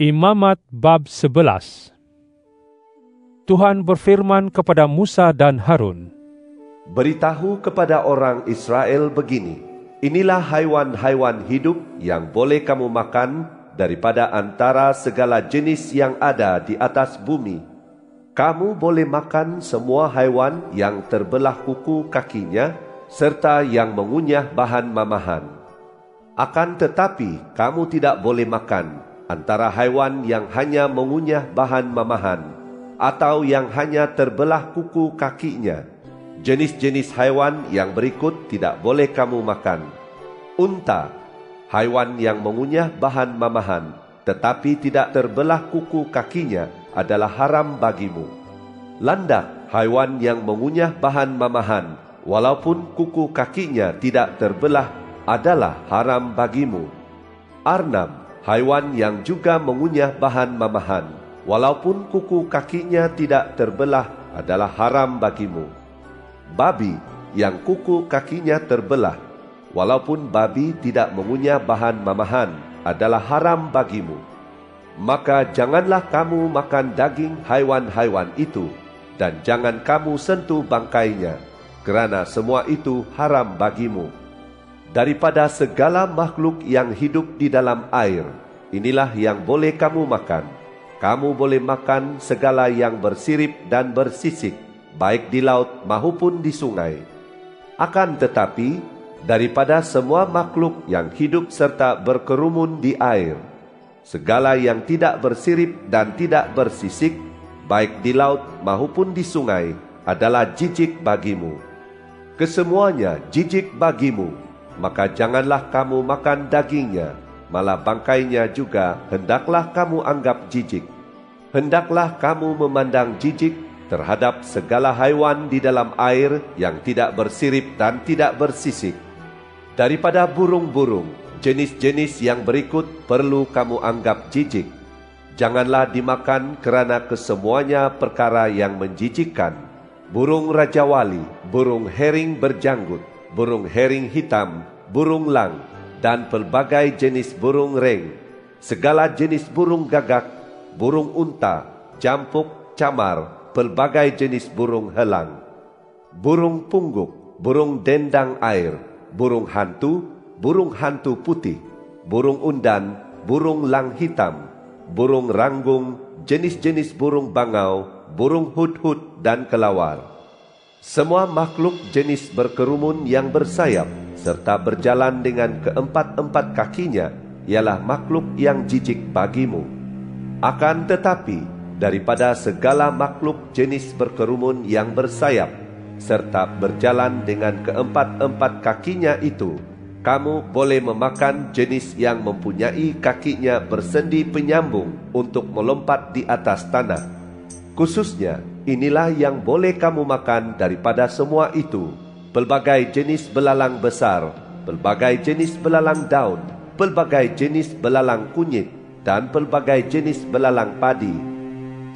Imamat bab 11. Tuhan berfirman kepada Musa dan Harun, "Beritahu kepada orang Israel begini, inilah haiwan-haiwan hidup yang boleh kamu makan daripada antara segala jenis yang ada di atas bumi. Kamu boleh makan semua haiwan yang terbelah kuku kakinya, serta yang mengunyah bahan mamahan. Akan tetapi kamu tidak boleh makan antara haiwan yang hanya mengunyah bahan mamahan, atau yang hanya terbelah kuku kakinya. Jenis-jenis haiwan yang berikut tidak boleh kamu makan: unta, haiwan yang mengunyah bahan mamahan, tetapi tidak terbelah kuku kakinya, adalah haram bagimu. Landak, haiwan yang mengunyah bahan mamahan, walaupun kuku kakinya tidak terbelah, adalah haram bagimu. Arnab, haiwan yang juga mengunyah bahan mamahan, walaupun kuku kakinya tidak terbelah, adalah haram bagimu. Babi yang kuku kakinya terbelah, walaupun babi tidak mengunyah bahan mamahan, adalah haram bagimu. Maka janganlah kamu makan daging haiwan-haiwan itu, dan jangan kamu sentuh bangkainya, kerana semua itu haram bagimu. Daripada segala makhluk yang hidup di dalam air, inilah yang boleh kamu makan. Kamu boleh makan segala yang bersirip dan bersisik, baik di laut maupun di sungai. Akan tetapi, daripada semua makhluk yang hidup serta berkerumun di air, segala yang tidak bersirip dan tidak bersisik, baik di laut maupun di sungai, adalah jijik bagimu. Kesemuanya jijik bagimu, maka janganlah kamu makan dagingnya, malah bangkainya juga hendaklah kamu anggap jijik. Hendaklah kamu memandang jijik terhadap segala haiwan di dalam air yang tidak bersirip dan tidak bersisik. Daripada burung-burung, jenis-jenis yang berikut perlu kamu anggap jijik. Janganlah dimakan kerana kesemuanya perkara yang menjijikkan: burung rajawali, burung hering berjanggut, burung hering hitam, burung lang, dan pelbagai jenis burung reng, segala jenis burung gagak, burung unta, jampuk, camar, pelbagai jenis burung helang, burung pungguk, burung dendang air, burung hantu putih, burung undan, burung lang hitam, burung ranggung, jenis-jenis burung bangau, burung hud-hud, dan kelawar. Semua makhluk jenis berkerumun yang bersayap serta berjalan dengan keempat-empat kakinya ialah makhluk yang jijik bagimu. Akan tetapi, daripada segala makhluk jenis berkerumun yang bersayap serta berjalan dengan keempat-empat kakinya itu, kamu boleh memakan jenis yang mempunyai kakinya bersendi penyambung untuk melompat di atas tanah. Khususnya, inilah yang boleh kamu makan daripada semua itu: pelbagai jenis belalang besar, pelbagai jenis belalang daun, pelbagai jenis belalang kunyit, dan pelbagai jenis belalang padi.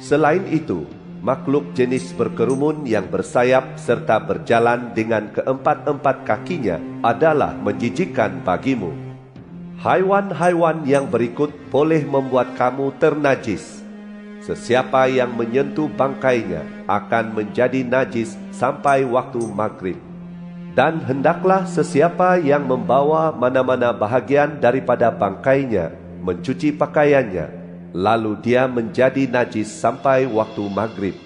Selain itu, makhluk jenis berkerumun yang bersayap serta berjalan dengan keempat-empat kakinya adalah menjijikkan bagimu. Haiwan-haiwan yang berikut boleh membuat kamu ternajis. Sesiapa yang menyentuh bangkainya akan menjadi najis sampai waktu maghrib. Dan hendaklah sesiapa yang membawa mana-mana bahagian daripada bangkainya mencuci pakaiannya, lalu dia menjadi najis sampai waktu maghrib.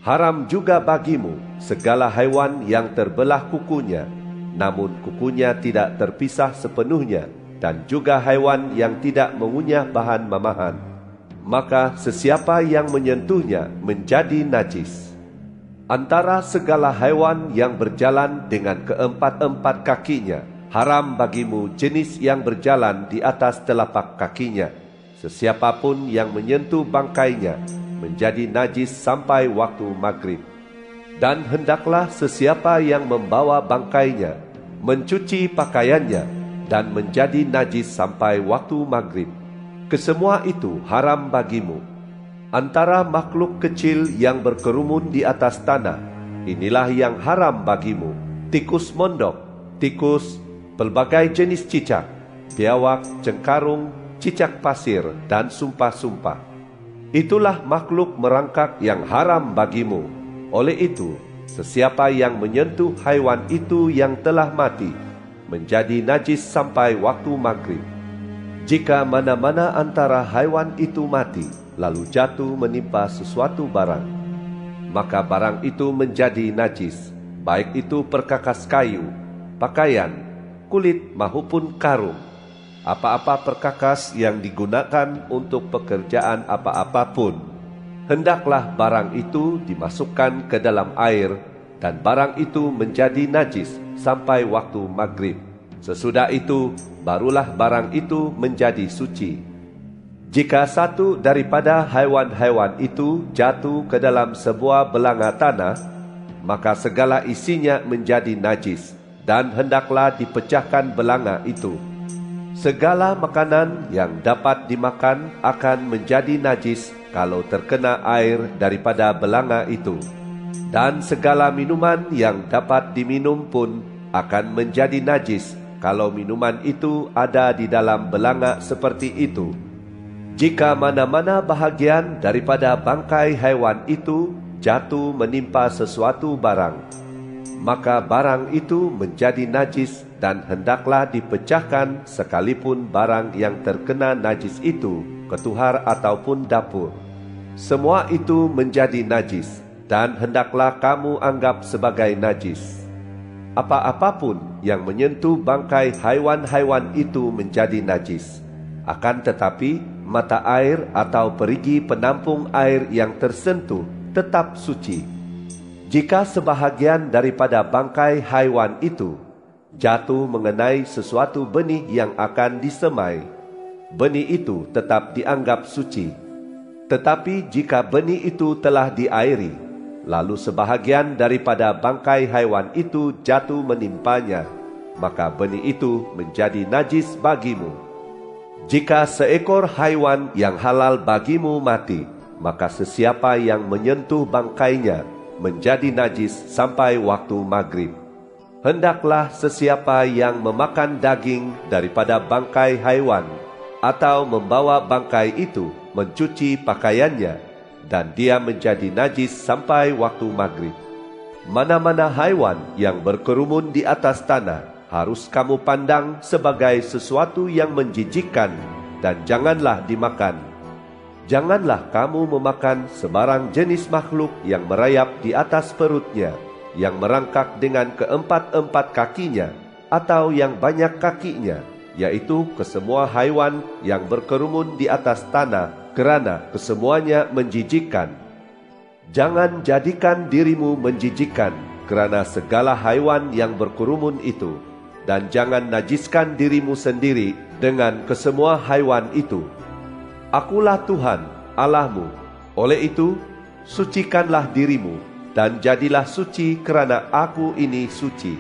Haram juga bagimu segala haiwan yang terbelah kukunya, namun kukunya tidak terpisah sepenuhnya, dan juga haiwan yang tidak mengunyah bahan mamahan. Maka sesiapa yang menyentuhnya menjadi najis. Antara segala haiwan yang berjalan dengan keempat-empat kakinya, haram bagimu jenis yang berjalan di atas telapak kakinya. Sesiapapun yang menyentuh bangkainya menjadi najis sampai waktu maghrib. Dan hendaklah sesiapa yang membawa bangkainya mencuci pakaiannya dan menjadi najis sampai waktu maghrib. Kesemua itu haram bagimu. Antara makhluk kecil yang berkerumun di atas tanah, inilah yang haram bagimu: tikus mondok, tikus, pelbagai jenis cicak, biawak, cengkarung, cicak pasir, dan sumpah-sumpah. Itulah makhluk merangkak yang haram bagimu. Oleh itu, sesiapa yang menyentuh haiwan itu yang telah mati, menjadi najis sampai waktu maghrib. Jika mana-mana antara haiwan itu mati, lalu jatuh menimpa sesuatu barang, maka barang itu menjadi najis, baik itu perkakas kayu, pakaian, kulit maupun karung. Apa-apa perkakas yang digunakan untuk pekerjaan apa-apa pun, hendaklah barang itu dimasukkan ke dalam air, dan barang itu menjadi najis sampai waktu maghrib. Sesudah itu, barulah barang itu menjadi suci. Jika satu daripada haiwan-haiwan itu jatuh ke dalam sebuah belanga tanah, maka segala isinya menjadi najis, dan hendaklah dipecahkan belanga itu. Segala makanan yang dapat dimakan akan menjadi najis kalau terkena air daripada belanga itu, dan segala minuman yang dapat diminum pun akan menjadi najis kalau minuman itu ada di dalam belanga seperti itu. Jika mana-mana bahagian daripada bangkai haiwan itu jatuh menimpa sesuatu barang, maka barang itu menjadi najis dan hendaklah dipecahkan sekalipun barang yang terkena najis itu ketuhar ataupun dapur. Semua itu menjadi najis dan hendaklah kamu anggap sebagai najis. Apa-apapun yang menyentuh bangkai haiwan-haiwan itu menjadi najis. Akan tetapi mata air atau perigi penampung air yang tersentuh tetap suci. Jika sebahagian daripada bangkai haiwan itu jatuh mengenai sesuatu benih yang akan disemai, benih itu tetap dianggap suci. Tetapi jika benih itu telah diairi, lalu sebahagian daripada bangkai haiwan itu jatuh menimpanya, maka benih itu menjadi najis bagimu. Jika seekor haiwan yang halal bagimu mati, maka sesiapa yang menyentuh bangkainya menjadi najis sampai waktu maghrib. Hendaklah sesiapa yang memakan daging daripada bangkai haiwan atau membawa bangkai itu mencuci pakaiannya, dan dia menjadi najis sampai waktu maghrib. Mana-mana haiwan yang berkerumun di atas tanah harus kamu pandang sebagai sesuatu yang menjijikkan, dan janganlah dimakan. Janganlah kamu memakan sebarang jenis makhluk yang merayap di atas perutnya, yang merangkak dengan keempat-empat kakinya, atau yang banyak kakinya, yaitu kesemua haiwan yang berkerumun di atas tanah, kerana kesemuanya menjijikkan. Jangan jadikan dirimu menjijikkan kerana segala haiwan yang berkerumun itu, dan jangan najiskan dirimu sendiri dengan kesemua haiwan itu. Akulah Tuhan, Allahmu. Oleh itu, sucikanlah dirimu, dan jadilah suci kerana aku ini suci.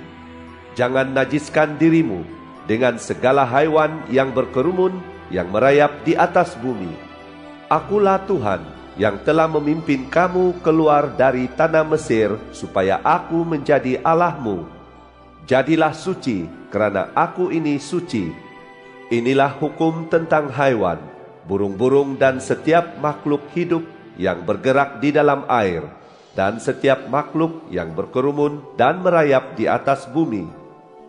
Jangan najiskan dirimu dengan segala haiwan yang berkerumun yang merayap di atas bumi. Akulah Tuhan yang telah memimpin kamu keluar dari tanah Mesir supaya aku menjadi Allahmu. Jadilah suci kerana aku ini suci. Inilah hukum tentang haiwan, burung-burung dan setiap makhluk hidup yang bergerak di dalam air, dan setiap makhluk yang berkerumun dan merayap di atas bumi.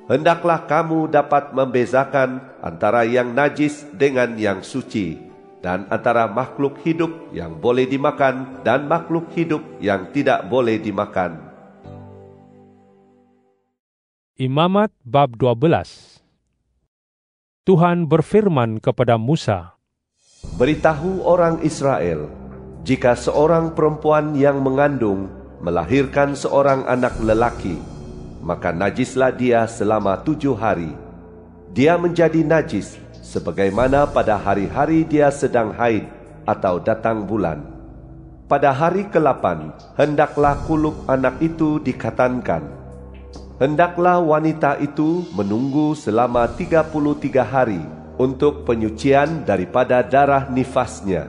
Hendaklah kamu dapat membezakan antara yang najis dengan yang suci, dan antara makhluk hidup yang boleh dimakan dan makhluk hidup yang tidak boleh dimakan. Imamat bab 12. Tuhan berfirman kepada Musa, Beritahu orang Israel, jika seorang perempuan yang mengandung melahirkan seorang anak lelaki, maka najislah dia selama 7 hari. Dia menjadi najis sebagaimana pada hari-hari dia sedang haid atau datang bulan. Pada hari ke-8, hendaklah kulub anak itu dikatankan. Hendaklah wanita itu menunggu selama 33 hari untuk penyucian daripada darah nifasnya.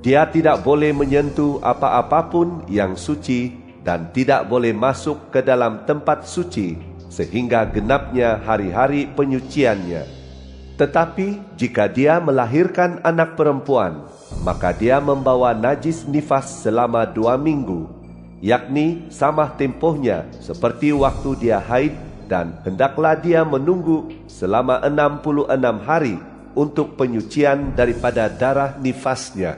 Dia tidak boleh menyentuh apa-apapun yang suci dan tidak boleh masuk ke dalam tempat suci sehingga genapnya hari-hari penyuciannya. Tetapi jika dia melahirkan anak perempuan, maka dia membawa najis nifas selama 2 minggu, yakni sama tempohnya seperti waktu dia haid, dan hendaklah dia menunggu selama 66 hari untuk penyucian daripada darah nifasnya.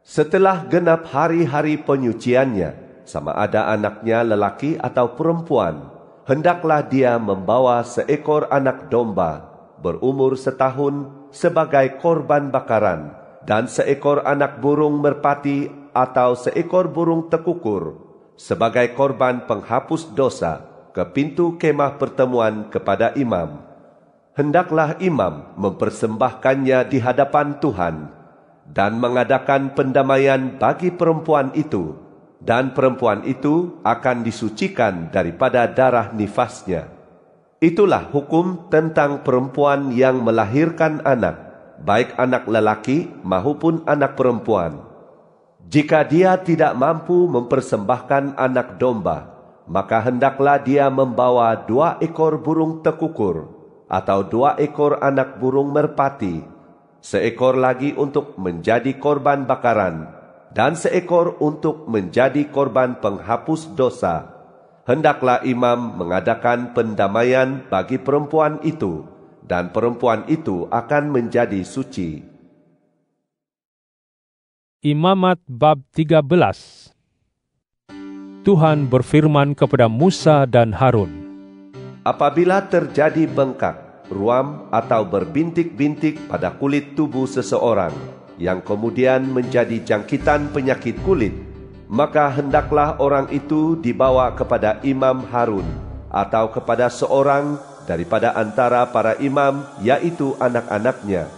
Setelah genap hari-hari penyuciannya, sama ada anaknya lelaki atau perempuan, hendaklah dia membawa seekor anak domba berumur 1 tahun sebagai korban bakaran, dan seekor anak burung merpati atau seekor burung tekukur sebagai korban penghapus dosa ke pintu kemah pertemuan kepada imam. Hendaklah imam mempersembahkannya di hadapan Tuhan dan mengadakan pendamaian bagi perempuan itu, dan perempuan itu akan disucikan daripada darah nifasnya. Itulah hukum tentang perempuan yang melahirkan anak, baik anak lelaki maupun anak perempuan. Jika dia tidak mampu mempersembahkan anak domba, maka hendaklah dia membawa 2 ekor burung tekukur atau 2 ekor anak burung merpati, seekor lagi untuk menjadi korban bakaran, dan seekor untuk menjadi korban penghapus dosa. Hendaklah imam mengadakan pendamaian bagi perempuan itu, dan perempuan itu akan menjadi suci. Imamat bab 13. Tuhan berfirman kepada Musa dan Harun, apabila terjadi bengkak, ruam atau berbintik-bintik pada kulit tubuh seseorang, yang kemudian menjadi jangkitan penyakit kulit, maka hendaklah orang itu dibawa kepada Imam Harun atau kepada seorang daripada antara para imam, yaitu anak-anaknya.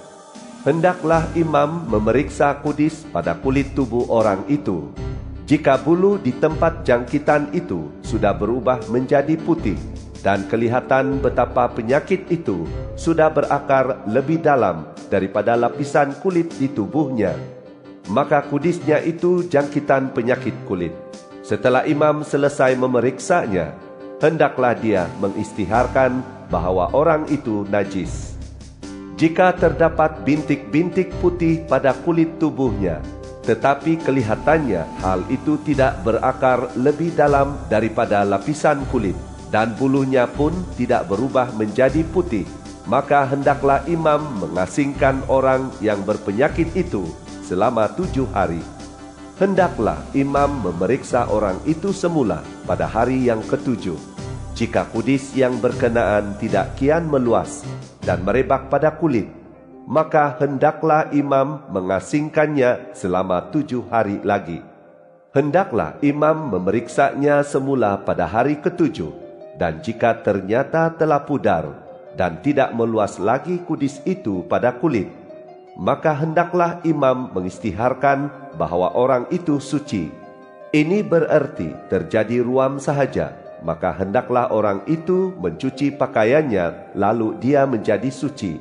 Hendaklah imam memeriksa kudis pada kulit tubuh orang itu. Jika bulu di tempat jangkitan itu sudah berubah menjadi putih dan kelihatan betapa penyakit itu sudah berakar lebih dalam daripada lapisan kulit di tubuhnya, maka kudisnya itu jangkitan penyakit kulit. Setelah imam selesai memeriksanya, hendaklah dia mengistiharkan bahawa orang itu najis. Jika terdapat bintik-bintik putih pada kulit tubuhnya, tetapi kelihatannya hal itu tidak berakar lebih dalam daripada lapisan kulit, dan bulunya pun tidak berubah menjadi putih, maka hendaklah imam mengasingkan orang yang berpenyakit itu selama 7 hari. Hendaklah imam memeriksa orang itu semula pada hari yang ke-7. Jika kudis yang berkenaan tidak kian meluas dan merebak pada kulit, maka hendaklah imam mengasingkannya selama 7 hari lagi. Hendaklah imam memeriksanya semula pada hari ke-7, dan jika ternyata telah pudar dan tidak meluas lagi kudis itu pada kulit, maka hendaklah imam mengistiharkan bahawa orang itu suci. Ini bererti terjadi ruam sahaja, maka hendaklah orang itu mencuci pakaiannya, lalu dia menjadi suci.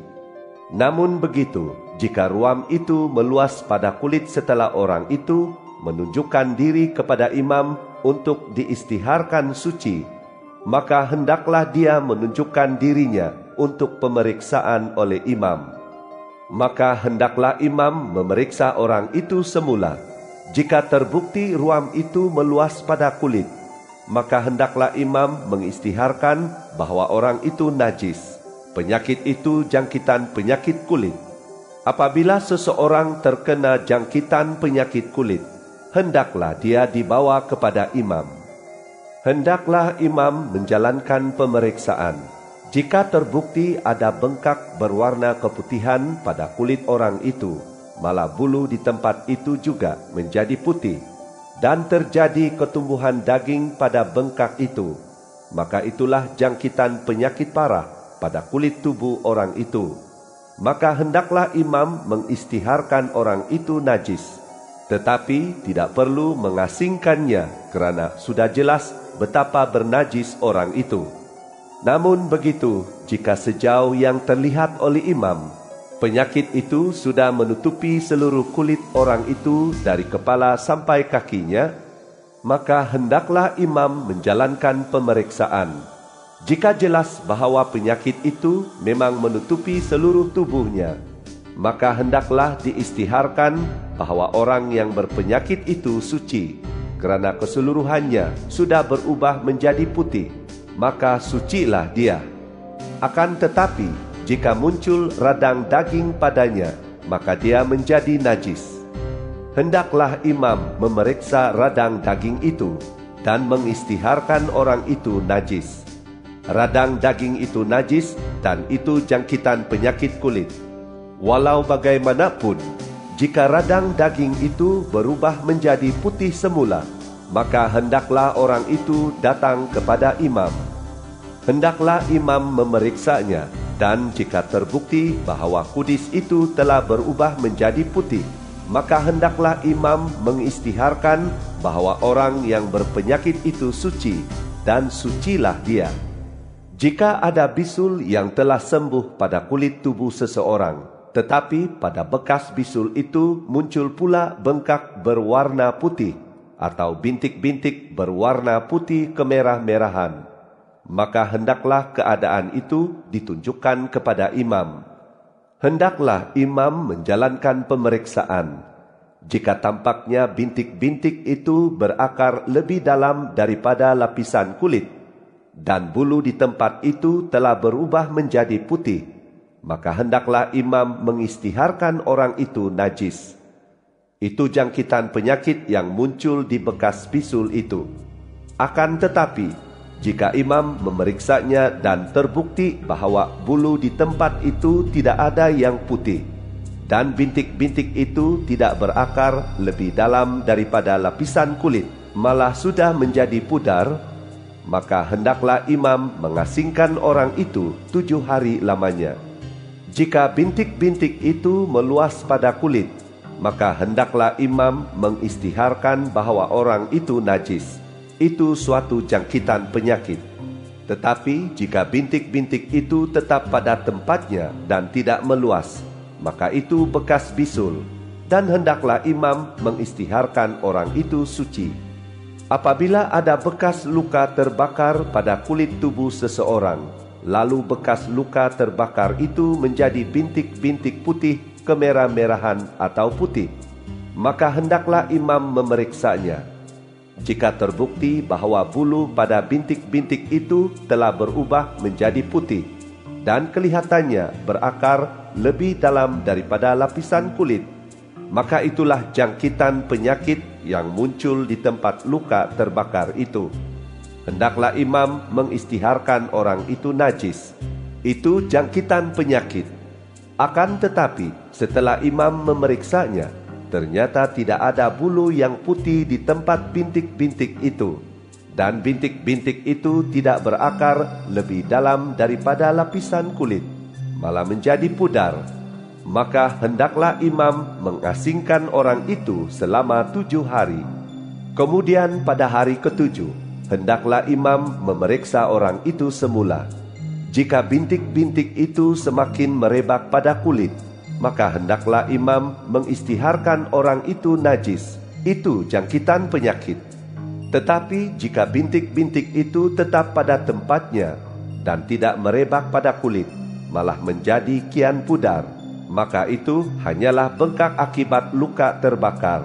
Namun begitu, jika ruam itu meluas pada kulit setelah orang itu menunjukkan diri kepada imam untuk diistiharkan suci, maka hendaklah dia menunjukkan dirinya untuk pemeriksaan oleh imam. Maka hendaklah imam memeriksa orang itu semula. Jika terbukti ruam itu meluas pada kulit, maka hendaklah imam mengistiharkan bahawa orang itu najis. Penyakit itu jangkitan penyakit kulit. Apabila seseorang terkena jangkitan penyakit kulit, hendaklah dia dibawa kepada imam. Hendaklah imam menjalankan pemeriksaan. Jika terbukti ada bengkak berwarna keputihan pada kulit orang itu, malah bulu di tempat itu juga menjadi putih, dan terjadi ketumbuhan daging pada bengkak itu, maka itulah jangkitan penyakit parah pada kulit tubuh orang itu. Maka hendaklah imam mengistiharkan orang itu najis, tetapi tidak perlu mengasingkannya kerana sudah jelas betapa bernajis orang itu. Namun begitu, jika sejauh yang terlihat oleh imam, penyakit itu sudah menutupi seluruh kulit orang itu dari kepala sampai kakinya, maka hendaklah imam menjalankan pemeriksaan. Jika jelas bahwa penyakit itu memang menutupi seluruh tubuhnya, maka hendaklah diistiharkan bahwa orang yang berpenyakit itu suci, kerana keseluruhannya sudah berubah menjadi putih, maka sucilah dia. Akan tetapi, jika muncul radang daging padanya, maka dia menjadi najis. Hendaklah imam memeriksa radang daging itu dan mengistiharkan orang itu najis. Radang daging itu najis dan itu jangkitan penyakit kulit. Walau bagaimanapun, jika radang daging itu berubah menjadi putih semula, maka hendaklah orang itu datang kepada imam. Hendaklah imam memeriksanya, dan jika terbukti bahwa kudis itu telah berubah menjadi putih, maka hendaklah imam mengistiharkan bahwa orang yang berpenyakit itu suci, dan sucilah dia. Jika ada bisul yang telah sembuh pada kulit tubuh seseorang, tetapi pada bekas bisul itu muncul pula bengkak berwarna putih atau bintik-bintik berwarna putih kemerah-merahan, maka hendaklah keadaan itu ditunjukkan kepada imam. Hendaklah imam menjalankan pemeriksaan. Jika tampaknya bintik-bintik itu berakar lebih dalam daripada lapisan kulit, dan bulu di tempat itu telah berubah menjadi putih, maka hendaklah imam mengistiharkan orang itu najis. Itu jangkitan penyakit yang muncul di bekas bisul itu. Akan tetapi, jika imam memeriksanya dan terbukti bahwa bulu di tempat itu tidak ada yang putih, dan bintik-bintik itu tidak berakar lebih dalam daripada lapisan kulit, malah sudah menjadi pudar, maka hendaklah imam mengasingkan orang itu 7 hari lamanya. Jika bintik-bintik itu meluas pada kulit, maka hendaklah imam mengistiharkan bahwa orang itu najis. Itu suatu jangkitan penyakit. Tetapi jika bintik-bintik itu tetap pada tempatnya dan tidak meluas, maka itu bekas bisul, dan hendaklah imam mengistiharkan orang itu suci. Apabila ada bekas luka terbakar pada kulit tubuh seseorang, lalu bekas luka terbakar itu menjadi bintik-bintik putih kemerah-merahan atau putih, maka hendaklah imam memeriksanya. Jika terbukti bahwa bulu pada bintik-bintik itu telah berubah menjadi putih dan kelihatannya berakar lebih dalam daripada lapisan kulit, maka itulah jangkitan penyakit yang muncul di tempat luka terbakar itu. Hendaklah imam mengistiharkan orang itu najis. Itu jangkitan penyakit. Akan tetapi, setelah imam memeriksanya, ternyata tidak ada bulu yang putih di tempat bintik-bintik itu, dan bintik-bintik itu tidak berakar lebih dalam daripada lapisan kulit, malah menjadi pudar, maka hendaklah imam mengasingkan orang itu selama 7 hari. Kemudian pada hari ke-7, hendaklah imam memeriksa orang itu semula. Jika bintik-bintik itu semakin merebak pada kulit, maka hendaklah imam mengistiharkan orang itu najis. Itu jangkitan penyakit. Tetapi jika bintik-bintik itu tetap pada tempatnya dan tidak merebak pada kulit, malah menjadi kian pudar, maka itu hanyalah bengkak akibat luka terbakar.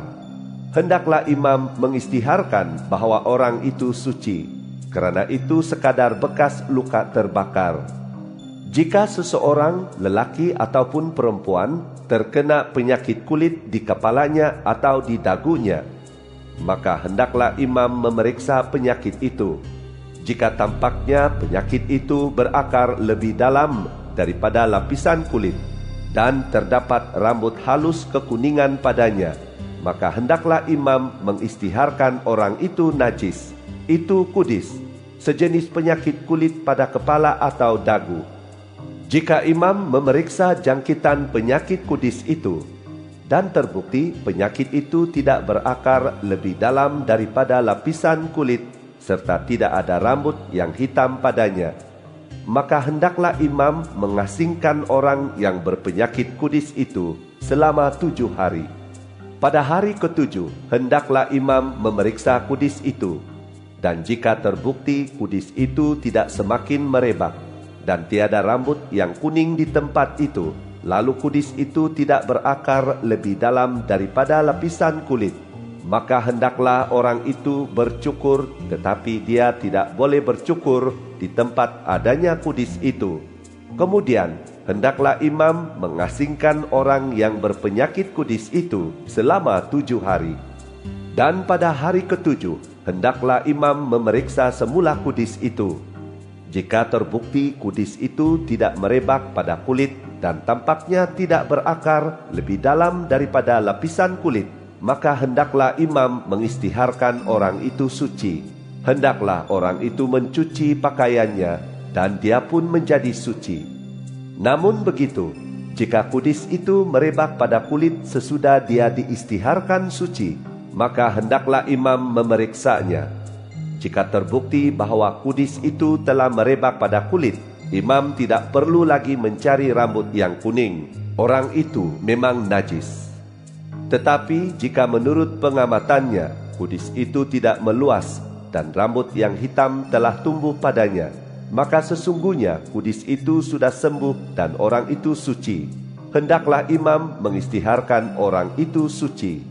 Hendaklah imam mengistiharkan bahwa orang itu suci, kerana itu sekadar bekas luka terbakar. Jika seseorang, lelaki ataupun perempuan, terkena penyakit kulit di kepalanya atau di dagunya, maka hendaklah imam memeriksa penyakit itu. Jika tampaknya penyakit itu berakar lebih dalam daripada lapisan kulit, dan terdapat rambut halus kekuningan padanya, maka hendaklah imam mengistiharkan orang itu najis. Itu kudis, sejenis penyakit kulit pada kepala atau dagu. Jika imam memeriksa jangkitan penyakit kudis itu, dan terbukti penyakit itu tidak berakar lebih dalam daripada lapisan kulit, serta tidak ada rambut yang hitam padanya, maka hendaklah imam mengasingkan orang yang berpenyakit kudis itu selama 7 hari. Pada hari ke-7, hendaklah imam memeriksa kudis itu, Dan jika terbukti kudis itu tidak semakin merebak, dan tiada rambut yang kuning di tempat itu, lalu kudis itu tidak berakar lebih dalam daripada lapisan kulit, maka hendaklah orang itu bercukur, tetapi dia tidak boleh bercukur di tempat adanya kudis itu. Kemudian hendaklah imam mengasingkan orang yang berpenyakit kudis itu selama 7 hari. Dan pada hari ke-7 hendaklah imam memeriksa semula kudis itu. Jika terbukti kudis itu tidak merebak pada kulit dan tampaknya tidak berakar lebih dalam daripada lapisan kulit, maka hendaklah imam mengistiharkan orang itu suci. Hendaklah orang itu mencuci pakaiannya, dan dia pun menjadi suci. Namun begitu, jika kudis itu merebak pada kulit sesudah dia diistiharkan suci, maka hendaklah imam memeriksanya. Jika terbukti bahwa kudis itu telah merebak pada kulit, imam tidak perlu lagi mencari rambut yang kuning. Orang itu memang najis. Tetapi jika menurut pengamatannya kudis itu tidak meluas dan rambut yang hitam telah tumbuh padanya, maka sesungguhnya kudis itu sudah sembuh dan orang itu suci. Hendaklah imam mengistiharkan orang itu suci.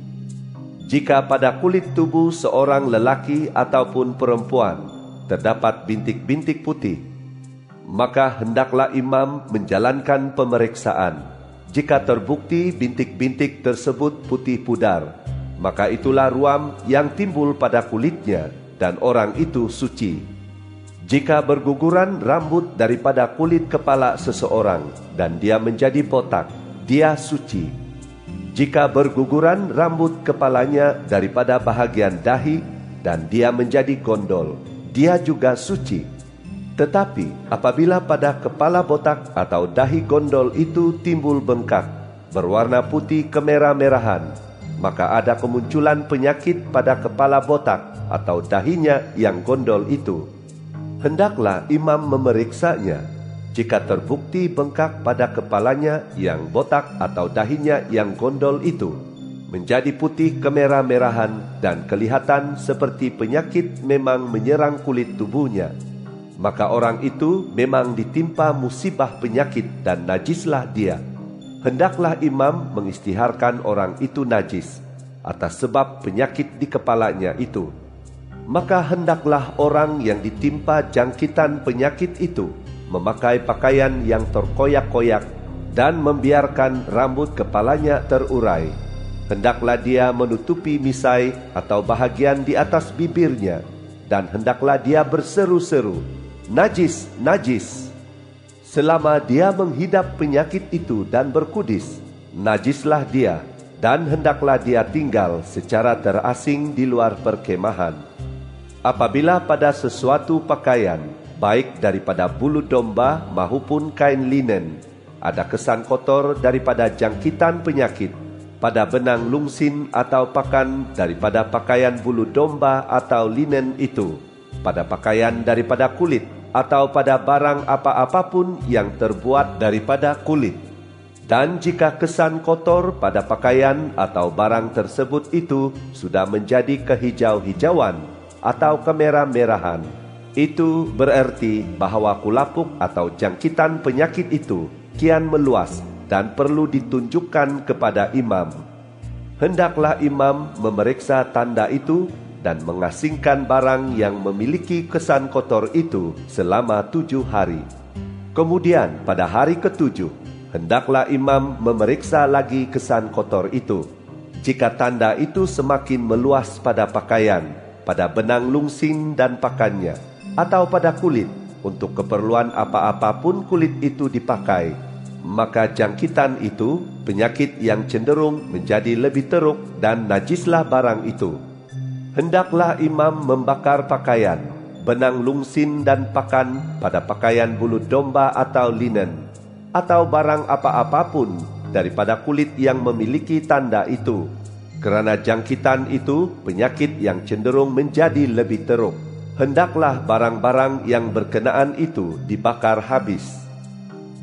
Jika pada kulit tubuh seorang lelaki ataupun perempuan terdapat bintik-bintik putih, maka hendaklah imam menjalankan pemeriksaan. Jika terbukti bintik-bintik tersebut putih pudar, maka itulah ruam yang timbul pada kulitnya, dan orang itu suci. Jika berguguran rambut daripada kulit kepala seseorang, dan dia menjadi botak, dia suci. Jika berguguran rambut kepalanya daripada bahagian dahi, dan dia menjadi gondol, dia juga suci. Tetapi apabila pada kepala botak atau dahi gondol itu timbul bengkak, berwarna putih kemerah-merahan, maka ada kemunculan penyakit pada kepala botak atau dahinya yang gondol itu. Hendaklah imam memeriksanya. Jika terbukti bengkak pada kepalanya yang botak atau dahinya yang gondol itu menjadi putih kemerah-merahan dan kelihatan seperti penyakit memang menyerang kulit tubuhnya, maka orang itu memang ditimpa musibah penyakit dan najislah dia. Hendaklah imam mengistiharkan orang itu najis atas sebab penyakit di kepalanya itu. Maka hendaklah orang yang ditimpa jangkitan penyakit itu memakai pakaian yang terkoyak-koyak dan membiarkan rambut kepalanya terurai. Hendaklah dia menutupi misai atau bahagian di atas bibirnya, dan hendaklah dia berseru-seru, "Najis, najis!" Selama dia menghidap penyakit itu dan berkudis, najislah dia, dan hendaklah dia tinggal secara terasing di luar perkemahan. Apabila pada sesuatu pakaian, baik daripada bulu domba maupun kain linen, ada kesan kotor daripada jangkitan penyakit, pada benang lungsin atau pakan daripada pakaian bulu domba atau linen itu, pada pakaian daripada kulit, atau pada barang apa-apapun yang terbuat daripada kulit. Dan jika kesan kotor pada pakaian atau barang tersebut itu sudah menjadi kehijau-hijauan atau kemerah-merahan, itu berarti bahwa kulapuk atau jangkitan penyakit itu kian meluas dan perlu ditunjukkan kepada imam. Hendaklah imam memeriksa tanda itu dan mengasingkan barang yang memiliki kesan kotor itu selama 7 hari. Kemudian pada hari ke-7, hendaklah imam memeriksa lagi kesan kotor itu. Jika tanda itu semakin meluas pada pakaian, pada benang lungsin dan pakannya, atau pada kulit, untuk keperluan apa-apapun kulit itu dipakai, maka jangkitan itu, penyakit yang cenderung menjadi lebih teruk dan najislah barang itu. Hendaklah imam membakar pakaian, benang lungsin dan pakan pada pakaian bulu domba atau linen, atau barang apa-apapun daripada kulit yang memiliki tanda itu, kerana jangkitan itu penyakit yang cenderung menjadi lebih teruk. Hendaklah barang-barang yang berkenaan itu dibakar habis.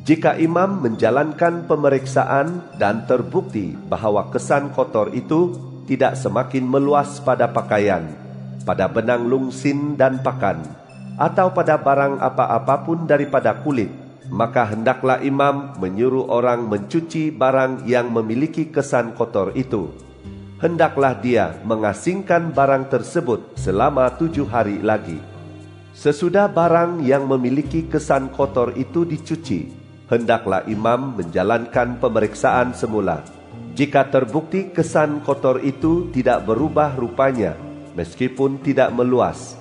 Jika imam menjalankan pemeriksaan dan terbukti bahawa kesan kotor itu tidak semakin meluas pada pakaian, pada benang lungsin dan pakan, atau pada barang apa-apapun daripada kulit, maka hendaklah imam menyuruh orang mencuci barang yang memiliki kesan kotor itu. Hendaklah dia mengasingkan barang tersebut selama 7 hari lagi. Sesudah barang yang memiliki kesan kotor itu dicuci, hendaklah imam menjalankan pemeriksaan semula. Jika terbukti kesan kotor itu tidak berubah rupanya, meskipun tidak meluas,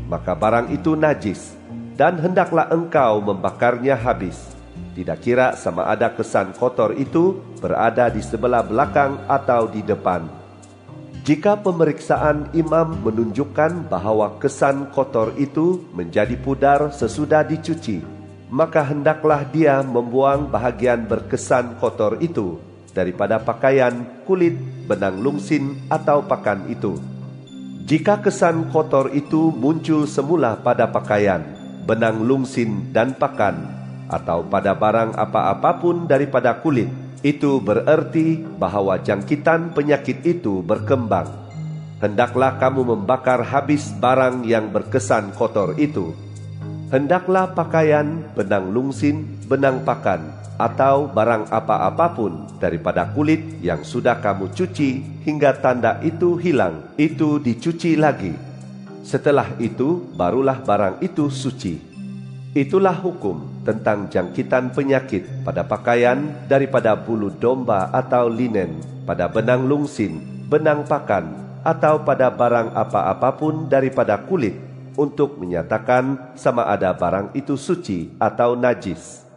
maka barang itu najis, dan hendaklah engkau membakarnya habis. Tidak kira sama ada kesan kotor itu berada di sebelah belakang atau di depan. Jika pemeriksaan imam menunjukkan bahwa kesan kotor itu menjadi pudar sesudah dicuci, maka hendaklah dia membuang bahagian berkesan kotor itu daripada pakaian, kulit, benang lungsin atau pakan itu. Jika kesan kotor itu muncul semula pada pakaian, benang lungsin dan pakan, atau pada barang apa-apapun daripada kulit, itu bererti bahwa jangkitan penyakit itu berkembang. Hendaklah kamu membakar habis barang yang berkesan kotor itu. Hendaklah pakaian, benang lungsin, benang pakan, atau barang apa-apapun daripada kulit yang sudah kamu cuci hingga tanda itu hilang, itu dicuci lagi. Setelah itu barulah barang itu suci. Itulah hukum tentang jangkitan penyakit pada pakaian daripada bulu domba atau linen, pada benang lungsin, benang pakan, atau pada barang apa-apapun daripada kulit, untuk menyatakan sama ada barang itu suci atau najis.